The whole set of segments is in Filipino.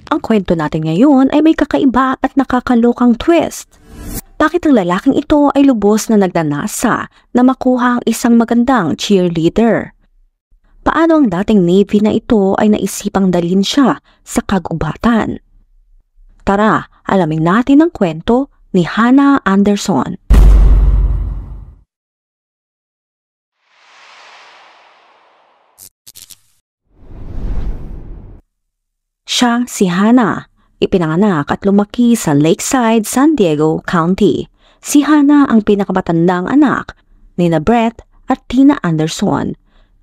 Ang kwento natin ngayon ay may kakaiba at nakakalokang twist. Bakit ang lalaking ito ay lubos na nagnanasa na makuha ang isang magandang cheerleader? Paano ang dating Navy na ito ay naisipang dalhin siya sa kagubatan? Tara, alamin natin ang kwento ni Hannah Anderson. Siya si Hannah. Ipinanganak at lumaki sa Lakeside, San Diego County. Si Hannah ang pinakamatandang anak ni Brett at Tina Anderson.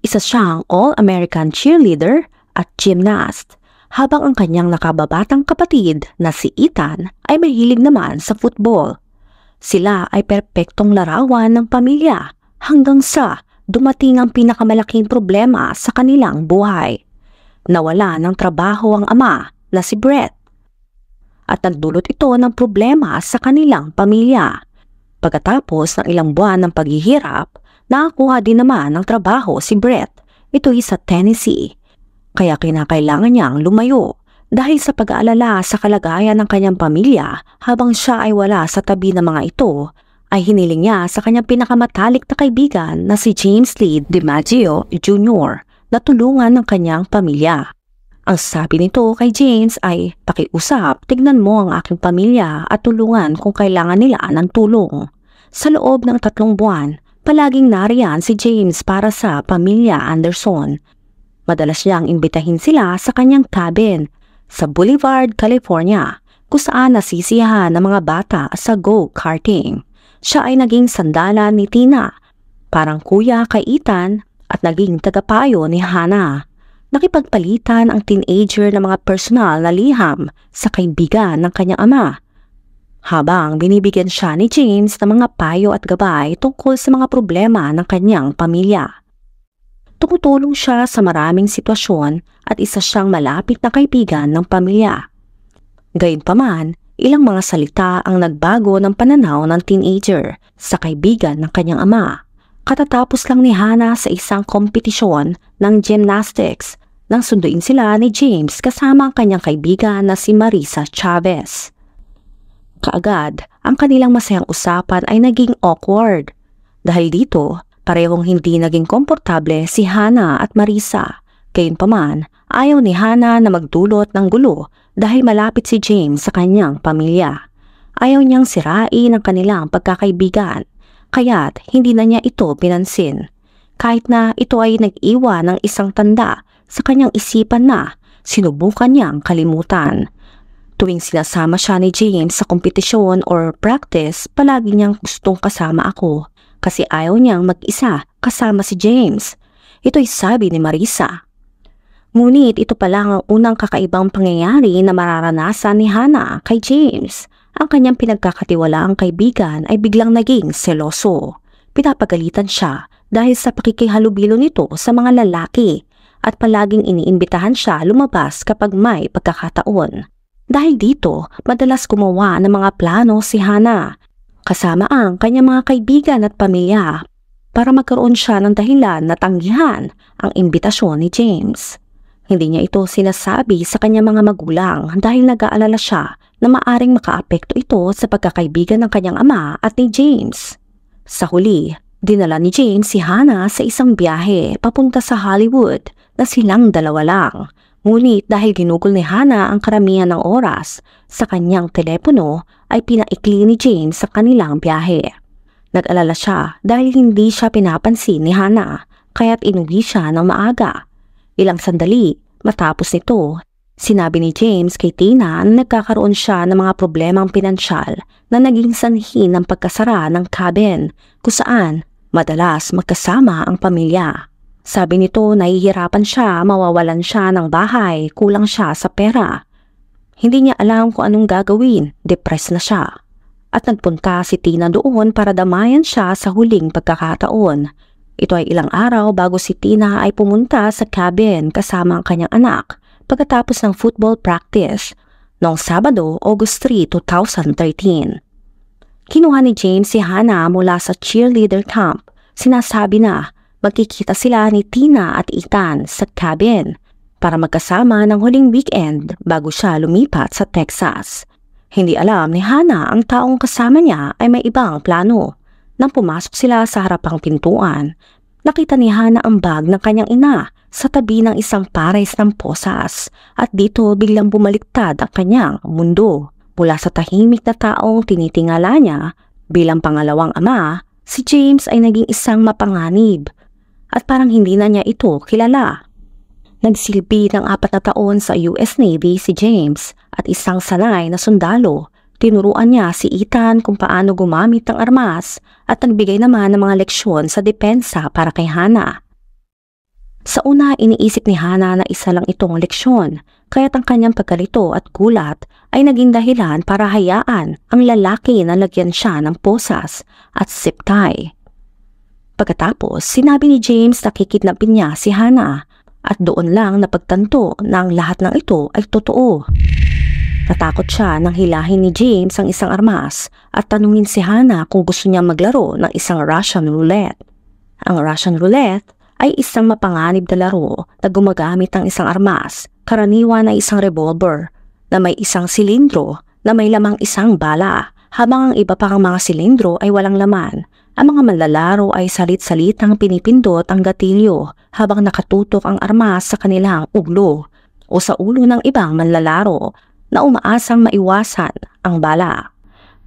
Isa siyang All-American cheerleader at gymnast, habang ang kanyang nakababatang kapatid na si Ethan ay mahilig naman sa football. Sila ay perpektong larawan ng pamilya hanggang sa dumating ang pinakamalaking problema sa kanilang buhay. Nawala ng trabaho ang ama na si Brett at nagdulot ito ng problema sa kanilang pamilya. Pagkatapos ng ilang buwan ng paghihirap, nakakuha din naman ng trabaho si Brett. Ito'y sa Tennessee. Kaya kinakailangan niyang lumayo dahil sa pag-aalala sa kalagayan ng kanyang pamilya. Habang siya ay wala sa tabi ng mga ito, ay hiniling niya sa kanyang pinakamatalik na kaibigan na si James Lee DiMaggio Jr. na tulungan ng kanyang pamilya. Ang sabi nito kay James ay, "Pakiusap, tignan mo ang aking pamilya at tulungan kung kailangan nila ng tulong." Sa loob ng 3 buwan, palaging nariyan si James para sa pamilya Anderson. Madalas niyang imbitahin sila sa kanyang cabin sa Boulevard, California, kung saan nasisiyahan ng mga bata sa go-karting. Siya ay naging sandalan ni Tina, parang kuya kay Ethan, at naging tagapayo ni Hannah. Nakipagpalitan ang teenager ng mga personal na liham sa kaibigan ng kanyang ama, habang binibigyan siya ni James ng mga payo at gabay tungkol sa mga problema ng kanyang pamilya. Tumutulong siya sa maraming sitwasyon at isa siyang malapit na kaibigan ng pamilya. Gayunpaman, ilang mga salita ang nagbago ng pananaw ng teenager sa kaibigan ng kanyang ama. Katatapos lang ni Hannah sa isang kompetisyon ng gymnastics nang sunduin sila ni James kasama ang kanyang kaibigan na si Marisa Chavez. Kaagad, ang kanilang masayang usapan ay naging awkward. Dahil dito, parehong hindi naging komportable si Hannah at Marisa. Gayunpaman, ayaw ni Hannah na magdulot ng gulo dahil malapit si James sa kanyang pamilya. Ayaw niyang sirain ang kanilang pagkakaibigan, kaya't hindi na niya ito pinansin. Kahit na ito ay nag-iwan ng isang tanda sa kanyang isipan na sinubukan niyang kalimutan. Tuwing sinasama siya ni James sa kompetisyon or practice, palagi niyang gustong kasama ako kasi ayaw niyang mag-isa kasama si James. Ito'y sabi ni Marisa. Ngunit ito pa lang ang unang kakaibang pangyayari na mararanasan ni Hannah kay James. Ang kanyang pinagkakatiwalaang kaibigan ay biglang naging seloso. Pinapagalitan siya dahil sa pakikihalubilo nito sa mga lalaki at palaging iniimbitahan siya lumabas kapag may pagkakataon. Dahil dito, madalas gumawa ng mga plano si Hannah kasama ang kanyang mga kaibigan at pamilya para magkaroon siya ng dahilan na tanggihan ang imbitasyon ni James. Hindi niya ito sinasabi sa kanyang mga magulang dahil nag-aalala siya na maaring makaapekto ito sa pagkakaibigan ng kanyang ama at ni James. Sa huli, dinala ni James si Hannah sa isang biyahe papunta sa Hollywood na silang dalawa lang. Ngunit dahil ginugol ni Hannah ang karamihan ng oras sa kanyang telepono, ay pinaikli ni James sa kanilang biyahe. Nag-alala siya dahil hindi siya pinapansin ni Hannah, kaya't inuwi siya ng maaga. Ilang sandali matapos nito, sinabi ni James kay Tina na nagkakaroon siya ng mga problemang pinansyal na naging sanhi ng pagkasara ng cabin kung saan madalas magkasama ang pamilya. Sabi nito nahihirapan siya, mawawalan siya ng bahay, kulang siya sa pera. Hindi niya alam kung anong gagawin, depressed na siya. At nagpunta si Tina doon para damayan siya sa huling pagkakataon. Ito ay ilang araw bago si Tina ay pumunta sa cabin kasama ang kanyang anak pagkatapos ng football practice noong Sabado, August 3, 2013. Kinuha ni James si Hannah mula sa cheerleader camp. Sinasabi na magkikita sila ni Tina at Ethan sa cabin para magkasama ng huling weekend bago siya lumipat sa Texas. Hindi alam ni Hana ang taong kasama niya ay may ibang plano. Nang pumasok sila sa harapang pintuan, nakita ni Hana ang bag ng kanyang ina sa tabi ng isang pares ng posas at dito biglang bumaliktad ang kanyang mundo. Mula sa tahimik na taong tinitingala niya bilang pangalawang ama, si James ay naging isang mapanganib at parang hindi na niya ito kilala. Nagsilbi ng 4 na taon sa US Navy si James at isang sanay na sundalo. Tinuruan niya si Ethan kung paano gumamit ng armas at nagbigay naman ng mga leksyon sa depensa para kay Hana. Sa una, iniisip ni Hana na isa lang itong leksyon, kaya't ang kanyang pagkalito at gulat ay naging dahilan para hayaan ang lalaki na lagyan siya ng posas at zip tie. Pagkatapos, sinabi ni James na kikidnapin niya si Hana at doon lang napagtanto na ang lahat ng ito ay totoo. Natakot siya nang hilahin ni James ang isang armas at tanungin si Hana kung gusto niya maglaro ng isang Russian roulette. Ang Russian roulette ay isang mapanganib na laro na gumagamit ng isang armas, karaniwan ay isang revolver na may isang silindro na may lamang isang bala, habang ang iba pang mga silindro ay walang laman. Ang mga manlalaro ay salit-salitang pinipindot ang gatilyo habang nakatutok ang armas sa kanilang ulo o sa ulo ng ibang manlalaro na umaasang maiwasan ang bala.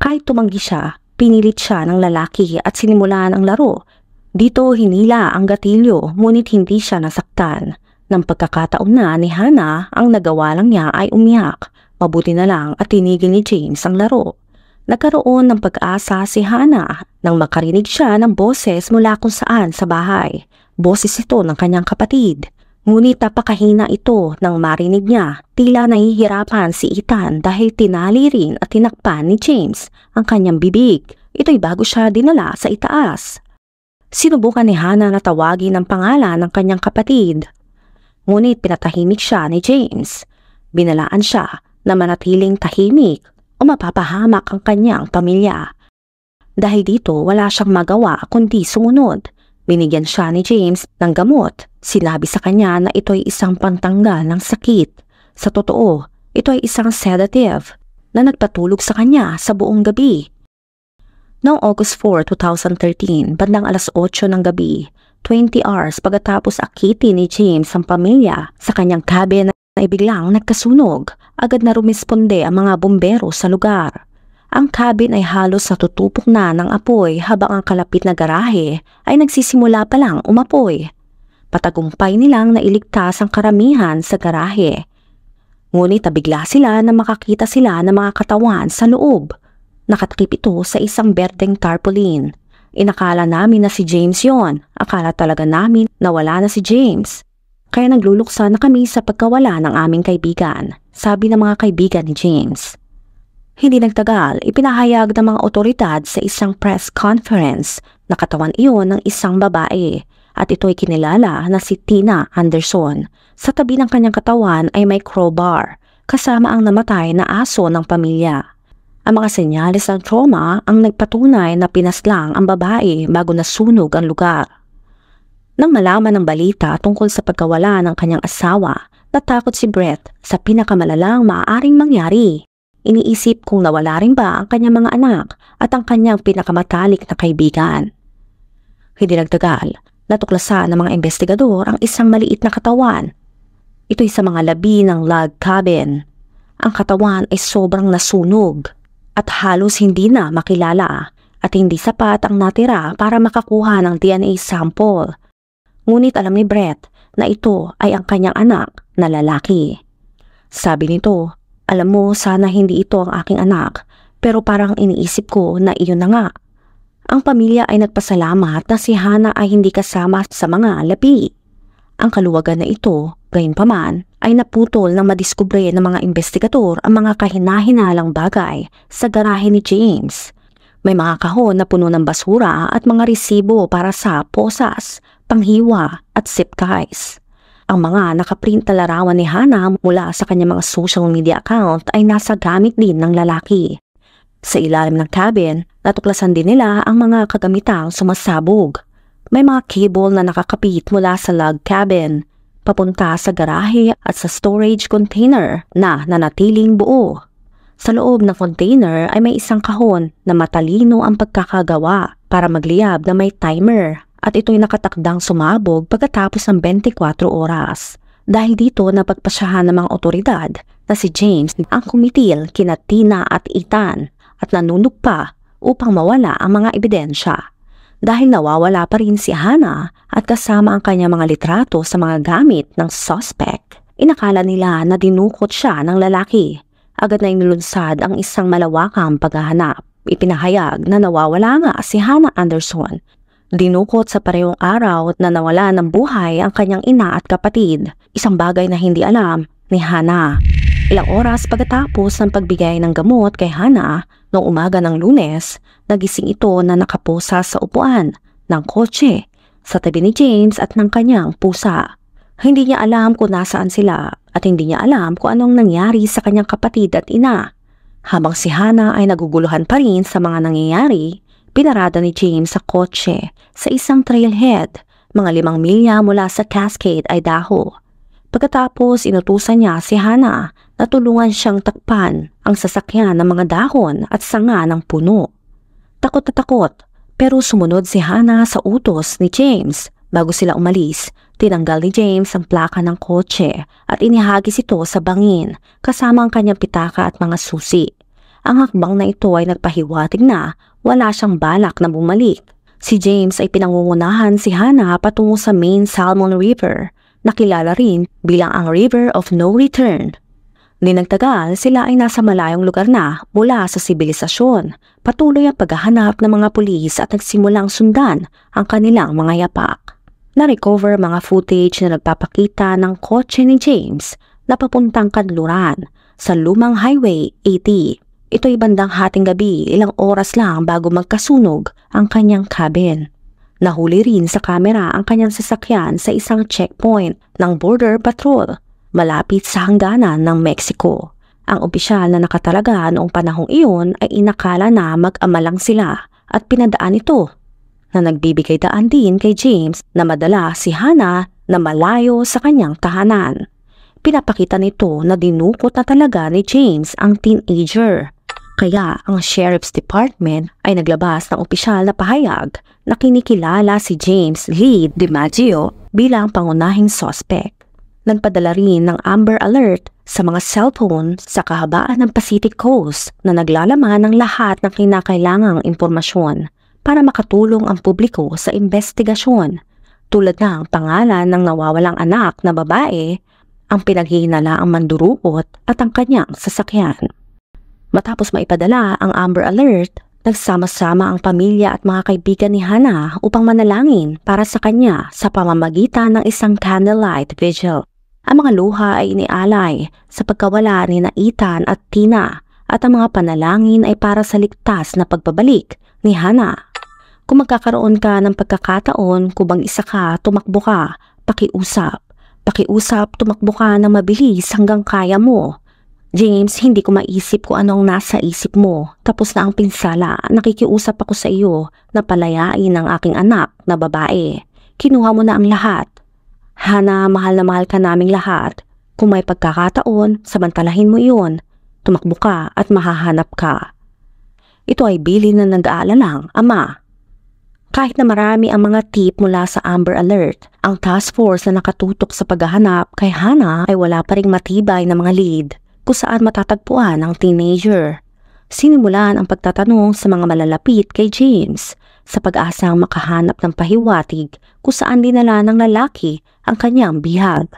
Kahit tumanggi siya, pinilit siya ng lalaki at sinimulan ang laro. Dito hinila ang gatilyo ngunit hindi siya nasaktan. Nang pagkakataon na ni Hana, ang nagawa lang niya ay umiyak. Mabuti na lang at tinigil ni James ang laro. Nagkaroon ng pag-asa si Hana nang makarinig siya ng boses mula kung saan sa bahay. Boses ito ng kanyang kapatid. Ngunit napakahina ito nang marinig niya. Tila nahihirapan si Ethan dahil tinali rin at tinakpan ni James ang kanyang bibig. Ito'y bago siya dinala sa itaas. Sinubukan ni Hana na tawagin ang pangalan ng kanyang kapatid. Ngunit pinatahimik siya ni James. Binalaan siya na manatiling tahimik o mapapahamak ang kanyang pamilya. Dahil dito wala siyang magawa kundi sumunod. Binigyan siya ni James ng gamot. Sinabi sa kanya na ito'y isang pantanggal ng sakit. Sa totoo, ito ay isang sedative na nagpatulog sa kanya sa buong gabi. Noong August 4, 2013, bandang alas 8 ng gabi, 20 hours pagkatapos akitin ni James ang pamilya sa kanyang cabin na biglang nagkasunog, agad na rumisponde ang mga bumbero sa lugar. Ang cabin ay halos natutupok na ng apoy habang ang kalapit na garahe ay nagsisimula pa lang umapoy. Patagumpay nilang nailigtas ang karamihan sa garahe. Ngunit nabigla sila na makakita sila ng mga katawan sa loob. Nakatakip ito sa isang berdeng tarpaulin. Inakala namin na si James yon. Akala talaga namin na wala na si James. Kaya nagluluksa na kami sa pagkawala ng aming kaibigan, sabi ng mga kaibigan ni James. Hindi nagtagal, ipinahayag ng mga otoridad sa isang press conference na katawan iyon ng isang babae at ito'y kinilala na si Tina Anderson. Sa tabi ng kanyang katawan ay may crowbar, kasama ang namatay na aso ng pamilya. Ang mga senyales ng trauma ang nagpatunay na pinaslang ang babae bago nasunog ang lugar. Nang malaman ng balita tungkol sa pagkawala ng kanyang asawa, natakot si Brett sa pinakamalalang maaaring mangyari. Iniisip kung nawala rin ba ang kanyang mga anak at ang kanyang pinakamatalik na kaibigan. Hindi nagtagal, natuklasan ng mga investigador ang isang maliit na katawan. Ito'y sa mga labi ng log cabin. Ang katawan ay sobrang nasunog at halos hindi na makilala at hindi sapat ang natira para makakuha ng DNA sample. Ngunit alam ni Brett na ito ay ang kanyang anak na lalaki. Sabi nito, "Alam mo, sana hindi ito ang aking anak, pero parang iniisip ko na iyon na nga." Ang pamilya ay nagpasalamat na si Hana ay hindi kasama sa mga labi. Ang kaluwagan na ito, gayunpaman, ay naputol nang madiskubre ng mga investigador ang mga kahinahinalang bagay sa garahe ni James. May mga kahon na puno ng basura at mga resibo para sa posas, panghiwa at zip ties. Ang mga nakaprint na larawan ni Hana mula sa kanyang mga social media account ay nasa gamit din ng lalaki. Sa ilalim ng cabin, natuklasan din nila ang mga kagamitang sumasabog. May mga cable na nakakapit mula sa log cabin, papunta sa garahe at sa storage container na nanatiling buo. Sa loob ng container ay may isang kahon na matalino ang pagkakagawa para magliyab na may timer at ito'y nakatakdang sumabog pagkatapos ng 24 oras. Dahil dito napagpasyahan ng mga otoridad na si James ang kumitil kina Tina at Ethan at nanunog pa upang mawala ang mga ebidensya. Dahil nawawala pa rin si Hannah at kasama ang kanyang mga litrato sa mga gamit ng suspect, inakala nila na dinukot siya ng lalaki. Agad na inilunsad ang isang malawakang paghahanap. Ipinahayag na nawawala nga si Hannah Anderson. Dinukot sa parehong araw na nawala ng buhay ang kanyang ina at kapatid, isang bagay na hindi alam ni Hannah. Ilang oras pagkatapos ng pagbigay ng gamot kay Hannah noong umaga ng Lunes, nagising ito na nakaposa sa upuan ng kotse sa tabi ni James at ng kanyang pusa. Hindi niya alam kung nasaan sila at hindi niya alam kung anong nangyari sa kanyang kapatid at ina. Habang si Hannah ay naguguluhan pa rin sa mga nangyayari, pinarada ni James sa kotse sa isang trailhead, mga 5 milya mula sa Cascade, Idaho. Pagkatapos inutusan niya si Hannah na tulungan siyang takpan ang sasakyan ng mga dahon at sanga ng puno. Takot na takot, pero sumunod si Hannah sa utos ni James. Bago sila umalis, tinanggal ni James ang plaka ng kotse at inihagis ito sa bangin kasama ang kanyang pitaka at mga susi. Ang hakbang na ito ay nagpahiwatig na wala siyang balak na bumalik. Si James ay pinangungunahan si Hannah patungo sa main Salmon River, nakilala rin bilang ang River of No Return. Di nagtagal, sila ay nasa malayong lugar na mula sa sibilisasyon. Patuloy ang paghahanap ng mga pulis at nagsimulang sundan ang kanilang mga yapak. Na-recover mga footage na nagpapakita ng kotse ni James na papuntang Kanluran sa lumang Highway 80. Ito'y bandang hating gabi, ilang oras lang bago magkasunog ang kanyang cabin. Nahuli rin sa kamera ang kanyang sasakyan sa isang checkpoint ng Border Patrol malapit sa hangganan ng Mexico. Ang opisyal na nakatalaga noong panahong iyon ay inakala na mag-ama lang sila at pinadaan ito na nagbibigay daan din kay James na madala si Hannah na malayo sa kanyang tahanan. Pinapakita nito na dinukot na talaga ni James ang teenager. Kaya ang Sheriff's Department ay naglabas ng opisyal na pahayag na kinikilala si James Lee DiMaggio bilang pangunahing suspect. Nagpadala rin ng Amber Alert sa mga cellphone sa kahabaan ng Pacific Coast na naglalaman ng lahat ng kinakailangang impormasyon para makatulong ang publiko sa investigasyon, tulad ng pangalan ng nawawalang anak na babae, ang pinaghihinalaang mandurukot at ang kanyang sasakyan. Matapos maipadala ang Amber Alert, nagsama-sama ang pamilya at mga kaibigan ni Hannah upang manalangin para sa kanya sa pamamagitan ng isang candlelight vigil. Ang mga luha ay inialay sa pagkawala ni Ethan at Tina at ang mga panalangin ay para sa ligtas na pagbabalik ni Hannah. Kung magkakaroon ka ng pagkakataon kubang isa ka, tumakbo ka, pakiusap. Pakiusap, tumakbo ka ng mabilis hanggang kaya mo. James, hindi ko maisip kung anong nasa isip mo. Tapos na ang pinsala, nakikiusap ako sa iyo na palayain ang aking anak na babae. Kinuha mo na ang lahat. Hannah, mahal na mahal ka naming lahat. Kung may pagkakataon, samantalahin mo iyon. Tumakbo ka at mahahanap ka. Ito ay bilin na nag-aalalang ama. Kahit na marami ang mga tip mula sa Amber Alert, ang task force na nakatutok sa paghahanap kay Hannah ay wala pa ring matibay na mga lead kung saan matatagpuan ang teenager. Sinimulan ang pagtatanong sa mga malalapit kay James sa pag-asang makahanap ng pahiwatig kung saan dinala ng lalaki ang kanyang bihag.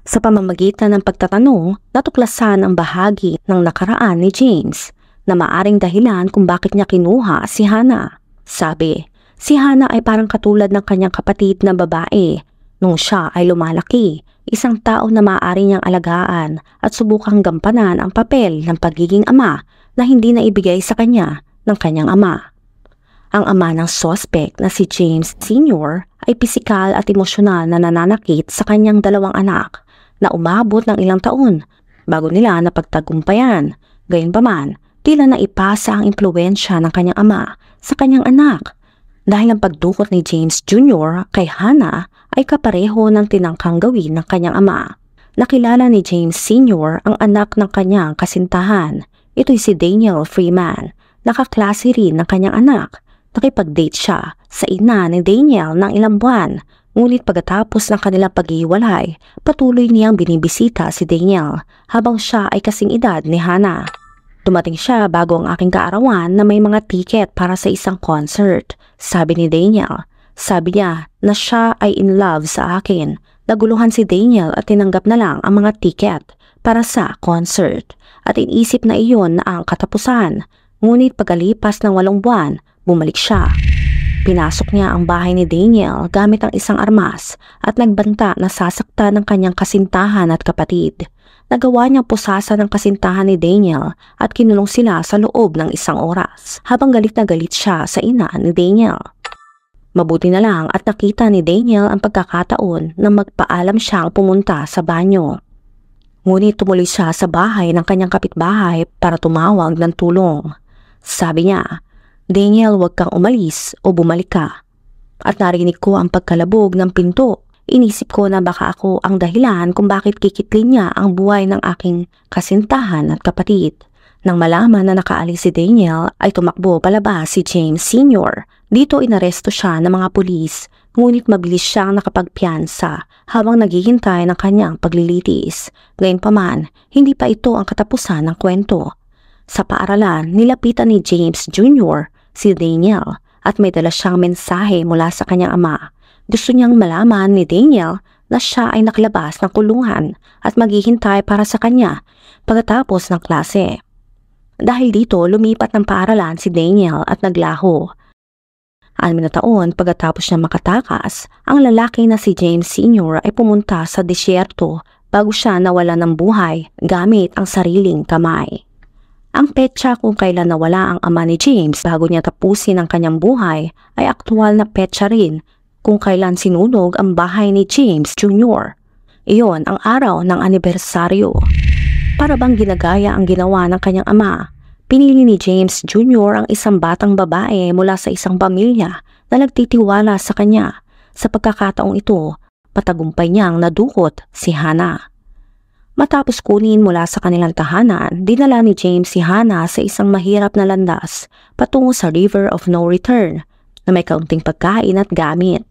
Sa pamamagitan ng pagtatanong, natuklasan ang bahagi ng nakaraan ni James na maaring dahilan kung bakit niya kinuha si Hannah. Sabi, si Hannah ay parang katulad ng kanyang kapatid na babae. Nung siya ay lumalaki, isang tao na maaari niyang alagaan at subukang gampanan ang papel ng pagiging ama na hindi na ibigay sa kanya ng kanyang ama. Ang ama ng suspect na si James Sr. ay pisikal at emosyonal na nananakit sa kanyang 2 anak na umabot ng ilang taon bago nila napagtagumpayan. Gayunpaman, tila naipasa ang impluwensya ng kanyang ama sa kanyang anak dahil ang pagdukot ni James Jr. kay Hannah ay kapareho ng tinangkang gawin ng kanyang ama. Nakilala ni James Sr. ang anak ng kanyang kasintahan. Ito'y si Daniel Freeman. Nakaklase rin ng kanyang anak. Nakipag-date siya sa ina ni Daniel ng ilang buwan. Ngunit pagkatapos ng kanilang paghiwalay, patuloy niyang binibisita si Daniel habang siya ay kasing edad ni Hannah. Dumating siya bago ang aking kaarawan na may mga tiket para sa isang concert, sabi ni Daniel. Sabi niya na siya ay in love sa akin. Naguluhan si Daniel at tinanggap na lang ang mga tiket para sa concert at inisip na iyon na ang katapusan. Ngunit pagkalipas ng 8 buwan, bumalik siya. Pinasok niya ang bahay ni Daniel gamit ang isang armas at nagbanta na sasaktan ng kanyang kasintahan at kapatid. Nagawa niyang pusasan ng kasintahan ni Daniel at kinulong sila sa loob ng 1 oras habang galit na galit siya sa ina ni Daniel. Mabuti na lang at nakita ni Daniel ang pagkakataon na magpaalam siyang pumunta sa banyo. Ngunit tumuloy siya sa bahay ng kanyang kapitbahay para tumawag ng tulong. Sabi niya, "Daniel, huwag kang umalis o bumalik ka." At narinig ko ang pagkalabog ng pinto. Inisip ko na baka ako ang dahilan kung bakit kikitlin niya ang buhay ng aking kasintahan at kapatid. Nang malaman na nakaalis si Daniel, ay tumakbo palabas si James Sr. Dito inaresto siya ng mga pulis, ngunit mabilis siyang nakapagpiyansa habang naghihintay ng kanyang paglilitis. Gayunpaman, hindi pa ito ang katapusan ng kwento. Sa paaralan, nilapitan ni James Jr. si Daniel at may dala siyang mensahe mula sa kanyang ama. Gusto niyang malaman ni Daniel na siya ay nakalabas ng kulungan at maghihintay para sa kanya pagkatapos ng klase. Dahil dito, lumipat ng paaralan si Daniel at naglaho. 6 na taon pagkatapos niya makatakas, ang lalaki na si James Sr. ay pumunta sa disyerto bago siya nawala ng buhay gamit ang sariling kamay. Ang petsa kung kailan nawala ang ama ni James bago niya tapusin ang kanyang buhay ay aktual na petsa rin kung kailan sinunog ang bahay ni James Jr. Iyon ang araw ng anibersaryo. Para bang ginagaya ang ginawa ng kanyang ama, pinili ni James Jr. ang isang batang babae mula sa isang pamilya na nagtitiwala sa kanya. Sa pagkakataong ito, patagumpay niyang nadukot si Hannah. Matapos kunin mula sa kanilang tahanan, dinala ni James si Hannah sa isang mahirap na landas patungo sa River of No Return na may kaunting pagkain at gamit.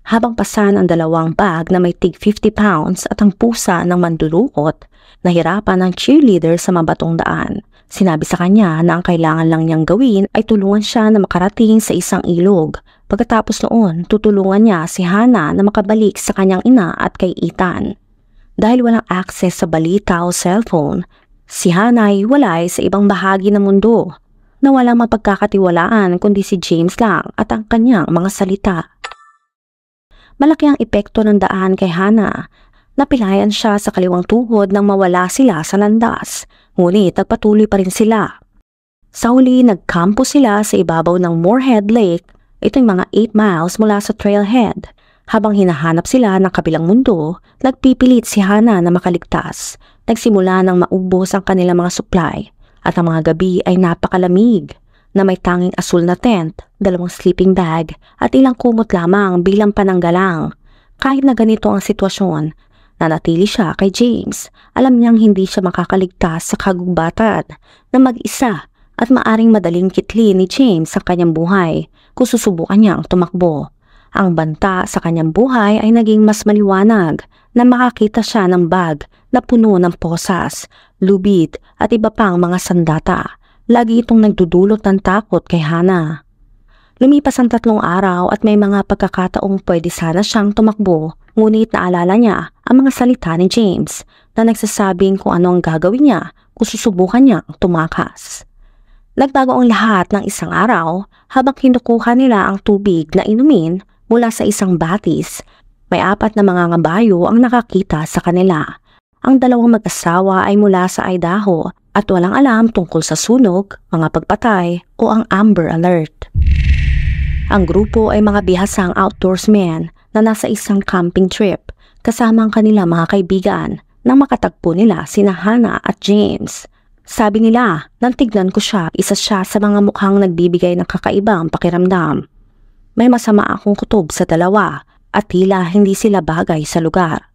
Habang pasan ang 2 bag na may tig 50 pounds at ang pusa ng mandulukot, nahirapan ng cheerleader sa mabatong daan. Sinabi sa kanya na ang kailangan lang niyang gawin ay tulungan siya na makarating sa isang ilog. Pagkatapos noon, tutulungan niya si Hannah na makabalik sa kanyang ina at kay Ethan. Dahil walang access sa balita o cellphone, si Hannah ay walay sa ibang bahagi ng mundo na walang mapagkakatiwalaan kundi si James lang at ang kanyang mga salita. Malaki ang epekto ng daan kay Hannah. Napilayan siya sa kaliwang tuhod nang mawala sila sa landas, ngunit nagpatuloy pa rin sila. Sa huli, nagkampo sila sa ibabaw ng Moorhead Lake, ito'y mga 8 miles mula sa trailhead. Habang hinahanap sila ng kabilang mundo, nagpipilit si Hannah na makaligtas. Nagsimula ng maubos ang kanilang mga supply at ang mga gabi ay napakalamig na may tanging asul na tent, 2 sleeping bag at ilang kumot lamang bilang pananggalang. Kahit na ganito ang sitwasyon, nanatili siya kay James. Alam niyang hindi siya makakaligtas sa kagubatan na mag-isa at maaring madaling kitli ni James sa kanyang buhay kung susubukan niyang tumakbo. Ang banta sa kanyang buhay ay naging mas maliwanag na makakita siya ng bag na puno ng posas, lubid at iba pang mga sandata. Lagi itong nagdudulot ng takot kay Hannah. Lumipas ang 3 araw at may mga pagkakataong pwede sana siyang tumakbo, ngunit naalala niya ang mga salita ni James na nagsasabing kung ano ang gagawin niya kung susubukan niyang tumakas. Nagbago ang lahat ng isang araw habang kinukuha nila ang tubig na inumin mula sa isang batis. May 4 na mga ngabayo ang nakakita sa kanila. Ang 2 mag-asawa ay mula sa Idaho at walang alam tungkol sa sunog, mga pagpatay o ang Amber Alert. Ang grupo ay mga bihasang outdoorsmen na nasa isang camping trip kasama ang kanilang mga kaibigan nang makatagpo nila sina Hannah at James. Sabi nila, nang tignan ko siya, isa siya sa mga mukhang nagbibigay ng kakaibang pakiramdam. May masama akong kutob sa 2, at tila hindi sila bagay sa lugar.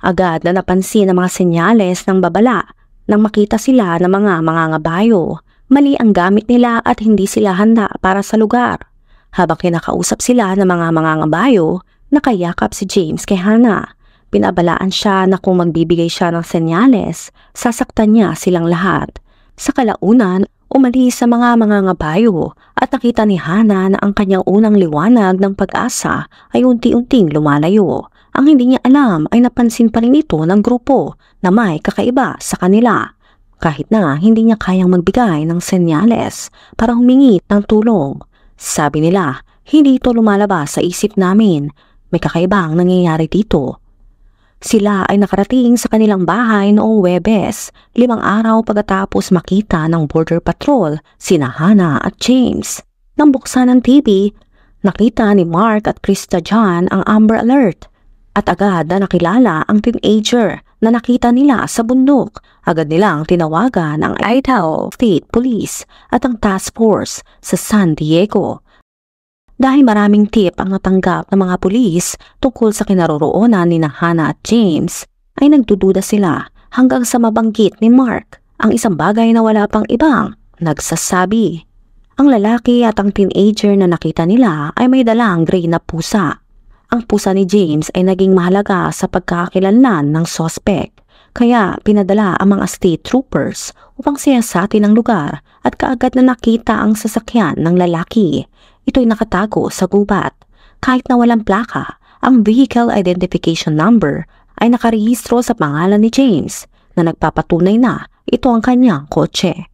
Agad na napansin ang mga senyales ng babala nang makita sila ng mga mangangabayo. Mali ang gamit nila at hindi sila handa para sa lugar. Habang kinakausap sila ng mga mangangabayo, nakayakap si James kay Hannah. Pinabalaan siya na kung magbibigay siya ng senyales, sasaktan niya silang lahat. Sa kalaunan, umalis sa mga mangangabayo at nakita ni Hannah na ang kanyang unang liwanag ng pag-asa ay unti-unting lumalayo. Ang hindi niya alam ay napansin pa rin ito ng grupo na may kakaiba sa kanila. Kahit na hindi niya kayang magbigay ng senyales para humingi ng tulong. Sabi nila, hindi ito lumalabas sa isip namin. May kakaibang nangyayari dito. Sila ay nakarating sa kanilang bahay noong Huwebes, 5 araw pagkatapos makita ng Border Patrol sina Hannah at James. Nang buksan ang TV, nakita ni Mark at Krista John ang Amber Alert at agad na nakilala ang teenager na nakita nila sa bundok. Agad nilang tinawagan ang Idaho State Police at ang task force sa San Diego. Dahil maraming tip ang natanggap ng mga pulis tungkol sa kinaroroonan ni Hannah at James, ay nagdududa sila hanggang sa mabanggit ni Mark ang isang bagay na wala pang ibang nagsasabi. Ang lalaki at ang teenager na nakita nila ay may dalang gray na pusa. Ang pusa ni James ay naging mahalaga sa pagkakakilanlan ng suspect. Kaya pinadala ang mga state troopers upang siyasatin ang lugar at kaagad na nakita ang sasakyan ng lalaki. Ito'y nakatago sa gubat. Kahit na walang plaka, ang vehicle identification number ay nakarehistro sa pangalan ni James na nagpapatunay na ito ang kanyang kotse.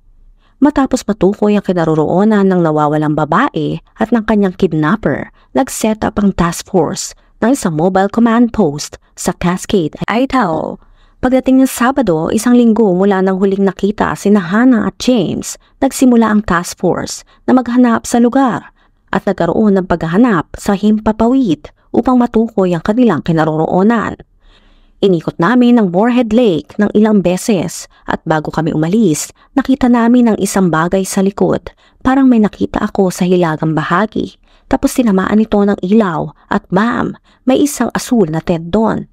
Matapos matukoy ang kinaroroonan ng nawawalang babae at ng kanyang kidnapper, nag-set up ang task force ng isang mobile command post sa Cascade, Idaho. Pagdating ng Sabado, 1 linggo mula nang huling nakita sina Hannah at James, nagsimula ang task force na maghanap sa lugar at nagkaroon ng paghahanap sa himpapawid upang matukoy ang kanilang kinaroroonan. Inikot namin ang Moorhead Lake ng ilang beses at bago kami umalis, nakita namin ang isang bagay sa likod. Parang may nakita ako sa hilagang bahagi. Tapos tinamaan ito ng ilaw at bam, may isang asul na tent doon.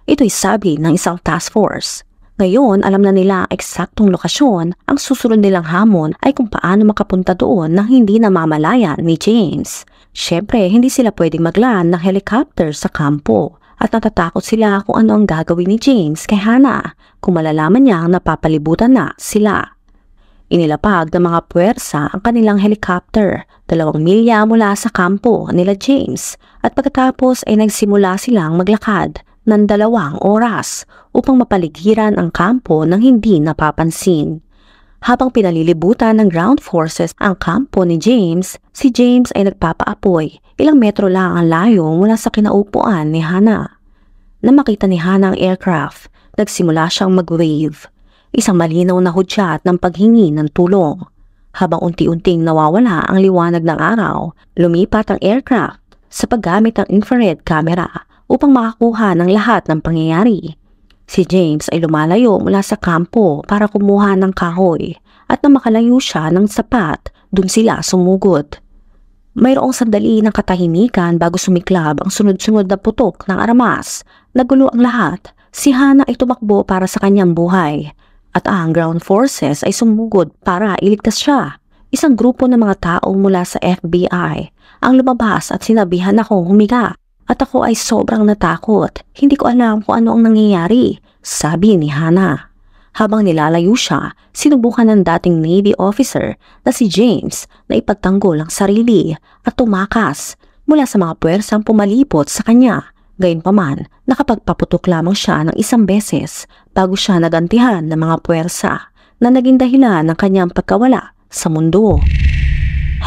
Ito'y sabi ng isang task force. Ngayon, alam na nila ang eksaktong lokasyon. Ang susunod nilang hamon ay kung paano makapunta doon nang hindi namamalayan ni James. Siyempre, hindi sila pwedeng maglaan ng helicopter sa kampo at natatakot sila kung ano ang gagawin ni James kay Hannah kung malalaman niyang napapalibutan na sila. Inilapag ng mga puwersa ang kanilang helicopter 2 milya mula sa kampo nila James at pagkatapos ay nagsimula silang maglakad ng 2 oras upang mapaligiran ang kampo ng hindi napapansin. Habang pinalilibutan ng ground forces ang kampo ni James, si James ay nagpapaapoy. Ilang metro lang ang layo mula sa kinaupuan ni Hannah. Nang makita ni Hannah ang aircraft, nagsimula siyang mag-wave. Isang malinaw na hudyat ng paghingi ng tulong. Habang unti-unting nawawala ang liwanag ng araw, lumipat ang aircraft sa paggamit ng infrared camera upang makakuha ng lahat ng pangyayari. Si James ay lumalayo mula sa kampo para kumuha ng kahoy at nang makalayo siya ng sapat, dun sila sumugod. Mayroong sandali ng katahimikan bago sumiklab ang sunod-sunod na putok ng armas. Nagulo ang lahat. Si Hannah ay tumakbo para sa kanyang buhay at ang ground forces ay sumugod para iligtas siya. Isang grupo ng mga tao mula sa FBI ang lumabas at sinabihan akong humiga. At ako ay sobrang natakot. Hindi ko alam kung ano ang nangyayari, sabi ni Hannah. Habang nilalayo siya, sinubukan ng dating Navy officer na si James na ipagtanggol ang sarili at tumakas mula sa mga puwersang pumalipot sa kanya. Gayunpaman, nakapagpaputok lamang siya ng 1 beses bago siya nagantihan ng mga puwersa na naging dahilan ng kanyang pagkawala sa mundo.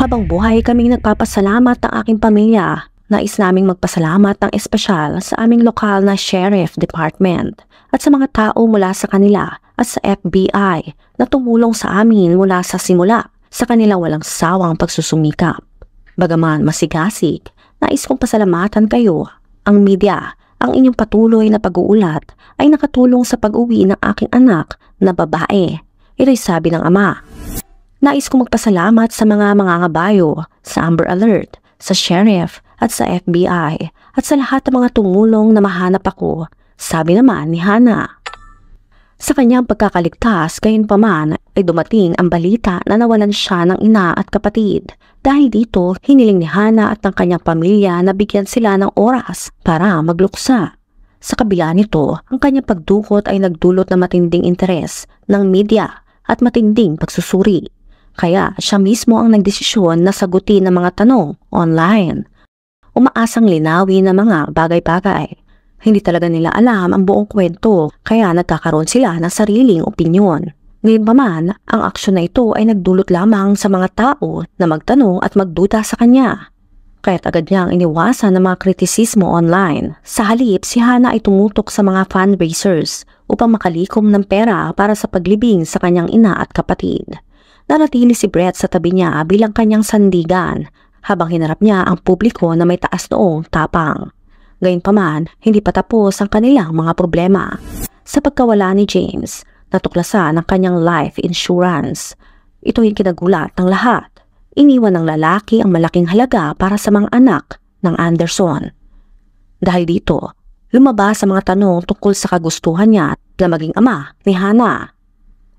Habang buhay kaming nagpapasalamat ng aking pamilya, nais naming magpasalamat ng espesyal sa aming lokal na sheriff department at sa mga tao mula sa kanila at sa FBI na tumulong sa amin mula sa simula sa kanilang walang sawang pagsusumikap. Bagaman masigasig, nais kong pasalamatan kayo, ang media. Ang inyong patuloy na pag-uulat ay nakatulong sa pag-uwi ng aking anak na babae. Ito'y sabi ng ama. Nais kong magpasalamat sa mga mangangabayo, sa Amber Alert, sa sheriff at sa FBI at sa lahat ng mga tumulong na mahanap ako, sabi naman ni Hana. Sa kanyang pagkakaligtas, gayunpaman ay dumating ang balita na nawalan siya ng ina at kapatid. Dahil dito, hiniling ni Hana at ng kanyang pamilya na bigyan sila ng oras para magluksa. Sa kabila nito, ang kanyang pagdukot ay nagdulot ng matinding interes ng media at matinding pagsusuri. Kaya siya mismo ang nagdesisyon na sagutin ang mga tanong online. Umaasang linawin ng mga bagay-bagay. Hindi talaga nila alam ang buong kwento, kaya nagkakaroon sila ng sariling opinyon. Gayunpaman, ang aksyon na ito ay nagdulot lamang sa mga tao na magtanong at magduda sa kanya. Kaya't agad niyang iniwasan ng mga kritisismo online. Sa halip, si Hana ay tumutok sa mga fundraisers upang makalikom ng pera para sa paglibing sa kanyang ina at kapatid. Nanatili si Brett sa tabi niya bilang kanyang sandigan habang hinarap niya ang publiko na may taas noong tapang. Gayunpaman, hindi pa tapos ang kanilang mga problema. Sa pagkawala ni James, natuklasan ang kanyang life insurance. Ito yung kinagulat ng lahat. Iniwan ng lalaki ang malaking halaga para sa mga anak ng Anderson. Dahil dito, lumabas ang mga tanong tungkol sa kagustuhan niya na maging ama ni Hana.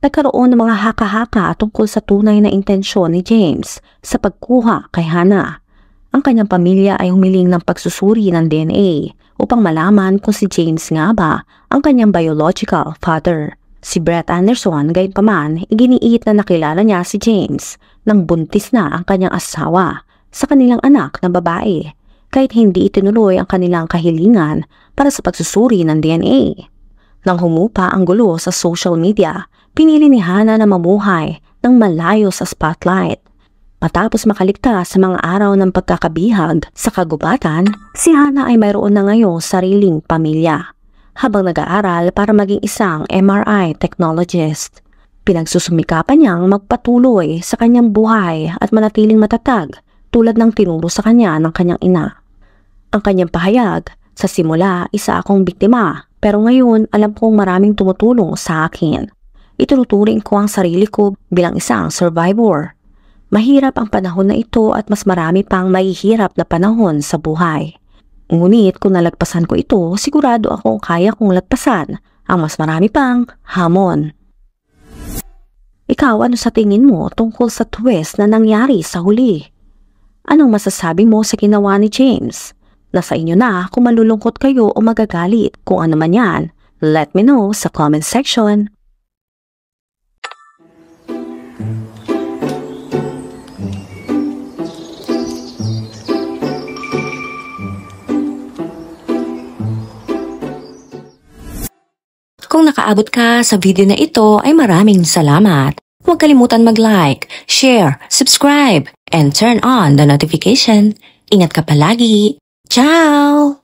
Nagkaroon ng mga haka-haka tungkol sa tunay na intensyon ni James sa pagkuha kay Hana. Ang kanyang pamilya ay humiling ng pagsusuri ng DNA upang malaman kung si James nga ba ang kanyang biological father. Si Brett Anderson, gayunpaman, iginiit na nakilala niya si James nang buntis na ang kanyang asawa sa kanilang anak na babae, kahit hindi itinuloy ang kanilang kahilingan para sa pagsusuri ng DNA. Nang humupa ang gulo sa social media, pinili ni Hana na mamuhay ng malayo sa spotlight. Matapos makaligtas sa mga araw ng pagkakabihag sa kagubatan, si Hana ay mayroon na ngayong sariling pamilya. Habang nag-aaral para maging isang MRI technologist, pinagsusumikapan niyang magpatuloy sa kanyang buhay at manatiling matatag tulad ng tinuro sa kanya ng kanyang ina. Ang kanyang pahayag, sa simula isa akong biktima, pero ngayon alam kong maraming tumutulong sa akin. Ituturing ko ang sarili ko bilang isang survivor. Mahirap ang panahon na ito at mas marami pang mahihirap na panahon sa buhay. Ngunit kung nalagpasan ko ito, sigurado akong kaya kong lagpasan ang mas marami pang hamon. Ikaw, ano sa tingin mo tungkol sa twist na nangyari sa huli? Anong masasabi mo sa ginawa ni James? Nasa inyo na kung malulungkot kayo o magagalit. Kung ano man yan, let me know sa comment section. Kung nakaabot ka sa video na ito ay maraming salamat. Huwag kalimutan mag-like, share, subscribe, and turn on the notification. Ingat ka palagi. Ciao!